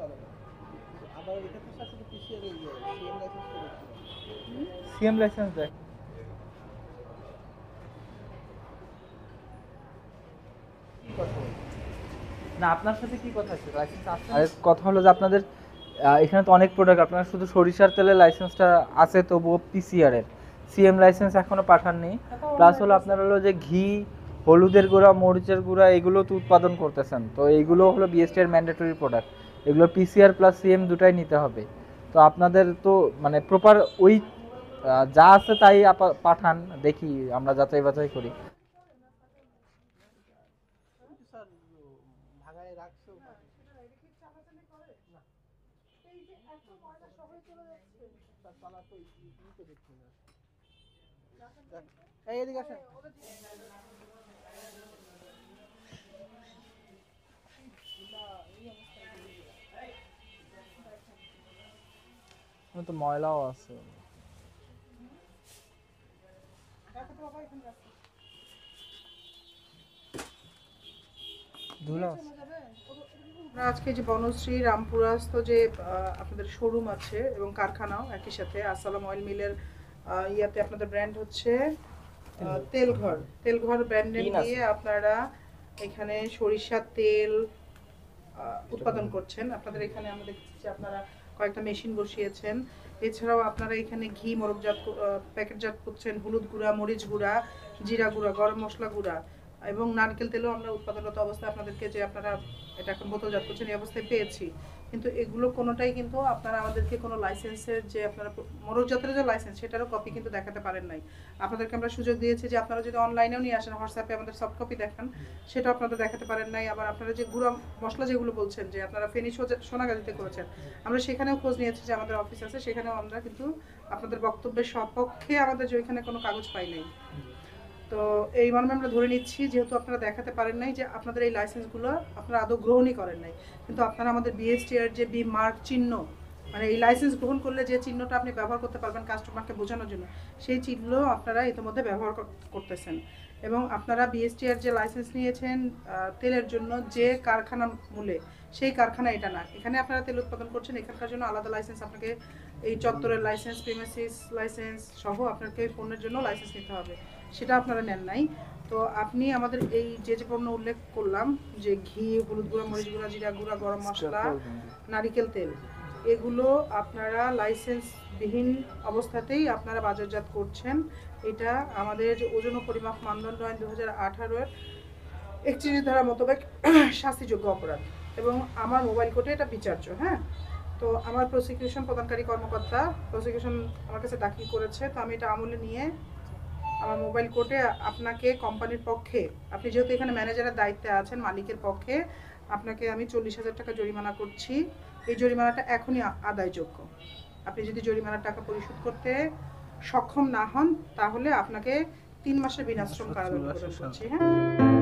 আলাদা। আবার এটাতে সাথে পিসিআর এই যে সিএম লাইসেন্স করে সিএম লাইসেন্স দেখ। কি কথা বলবো? না আপনার সাথে কি কথা আছে, লাইসেন্স আছে? আরে কথা হলো যে আপনাদের এখানে তো অনেক প্রোডাক্ট, আপনারা শুধু সরিষার তেলের লাইসেন্সটা আছে, তবুও পিসিআর এর সিএম লাইসেন্স এখনো পাঠাননি। প্লাস হলো আপনার হলো যে ঘি, হলুদের গুঁড়া, মরিচের গুঁড়া এগুলো তো উৎপাদন করতেছেন, তো এইগুলো হলো বিএসটি এর ম্যান্ডেটরি প্রোডাক্ট। এগুলো পিসিআর প্লাস সিএম দুটাই নিতে হবে। তো আপনাদের তো মানে প্রপার ওই যা আছে তাই পাঠান, দেখি আমরা যাচাই বাছাই করি। কিন্তু স্যার ভাগায় রাখছো না। স্যার তালা তো তো দেখছি না। এই এদিকে আসেন। তো ময়লাও আছে। ধুলো আছে। আমরা আজকে যে বনশ্রী রামপুরাস্থ যে আপনাদের শোরুম আছে এবং কারখানাও একই সাথে আসালাম অয়েল মিলের ইয়াতে আপনাদের ব্র্যান্ড হচ্ছে তেলঘর ব্র্যান্ড নেম দিয়ে আপনারা এখানে সরিষার তেল উৎপাদন করছেন। আপনাদের এখানে আমরা দেখছি যে আপনারা কয়েকটা মেশিন বসিয়েছেন। এছাড়াও আপনারা এখানে ঘি মোড়কজাত প্যাকেটজাত করছেন, হলুদ গুঁড়া, মরিচ গুঁড়া, জিরা গুঁড়া, গরম মশলা গুঁড়া এবং নারকেল তেলও আমরা উৎপাদনরত অবস্থায় আপনাদেরকে যে আপনারা এটা এখন বোতলজাত করছেন এই অবস্থায় পেয়েছি। কিন্তু এগুলো কোনোটাই কিন্তু আপনারা আমাদেরকে কোনো লাইসেন্সের যে আপনারা মোড়কজাতের যে লাইসেন্স সেটারও কপি কিন্তু দেখাতে পারেন নাই। আপনাদেরকে আমরা সুযোগ দিয়েছি যে আপনারা যদি অনলাইনেও নিয়ে আসেন, হোয়াটসঅ্যাপে আমাদের সফট কপি দেখান, সেটাও আপনারা দেখাতে পারেন নাই। আবার আপনারা যে গুঁড়া মশলা যেগুলো বলছেন যে আপনারা ফেনী সোনাগাজীতে করেছেন, আমরা সেখানেও খোঁজ নিয়েছি যে আমাদের অফিস আছে, সেখানেও আমরা কিন্তু আপনাদের বক্তব্যের সপক্ষে আমাদের যে ওইখানে কোনো কাগজ পাই নাই। তো এই মর্মে আমরা ধরে নিচ্ছি যেহেতু আপনারা দেখাতে পারেন নাই যে আপনাদের এই লাইসেন্সগুলো আপনারা আদৌ গ্রহণই করেন নাই, কিন্তু আপনারা আমাদের বিএসটিআর যে বি মার্ক চিহ্ন, মানে এই লাইসেন্স গ্রহণ করলে যে চিহ্নটা আপনি ব্যবহার করতে পারবেন কাস্টমারকে বোঝানোর জন্য, সেই চিহ্ন আপনারা ইতিমধ্যে ব্যবহার করতেছেন। এবং আপনারা বিএসটিআর যে লাইসেন্স নিয়েছেন তেলের জন্য যে কারখানা মূলে, সেই কারখানা এটা না। এখানে আপনারা তেল উৎপাদন করছেন, এখানকার জন্য আলাদা লাইসেন্স, আপনাকে এই চত্বরের লাইসেন্স, প্রিমিসিস লাইসেন্স সহ আপনাকে পণ্যের জন্য লাইসেন্স নিতে হবে, সেটা আপনারা নেন নাই। তো আপনি আমাদের এই যে যে পণ্য উল্লেখ করলাম যে ঘি, হলুদ গুঁড়া, মরিচ গুঁড়া, জিরা গুঁড়া, গরম মশলা, নারিকেল তেল, এগুলো আপনারা লাইসেন্সবিহীন অবস্থাতেই আপনারা বাজারজাত করছেন। এটা আমাদের ওজন ও পরিমাপ মানদণ্ড আইন 2018-এর 31 ধারা মোতাবেক শাস্তিযোগ্য অপরাধ এবং আমার মোবাইল কোর্টে এটা বিচার্য। হ্যাঁ, তো আমার প্রসিকিউশন প্রদানকারী কর্মকর্তা প্রসিকিউশন আমার কাছে দাখিল করেছে, তো আমি এটা আমলে নিয়ে আমার মোবাইল কোর্টে আপনাকে কোম্পানির পক্ষে, আপনি যেহেতু এখানে ম্যানেজারের দায়িত্বে আছেন, মালিকের পক্ষে আপনাকে আমি 40,000 টাকা জরিমানা করছি। এই জরিমানাটা এখনই আদায়যোগ্য। আপনি যদি জরিমানার টাকা পরিশোধ করতে সক্ষম না হন তাহলে আপনাকে 3 মাসের বিনাশ্রম কারাদণ্ড প্রদান করছি। হ্যাঁ।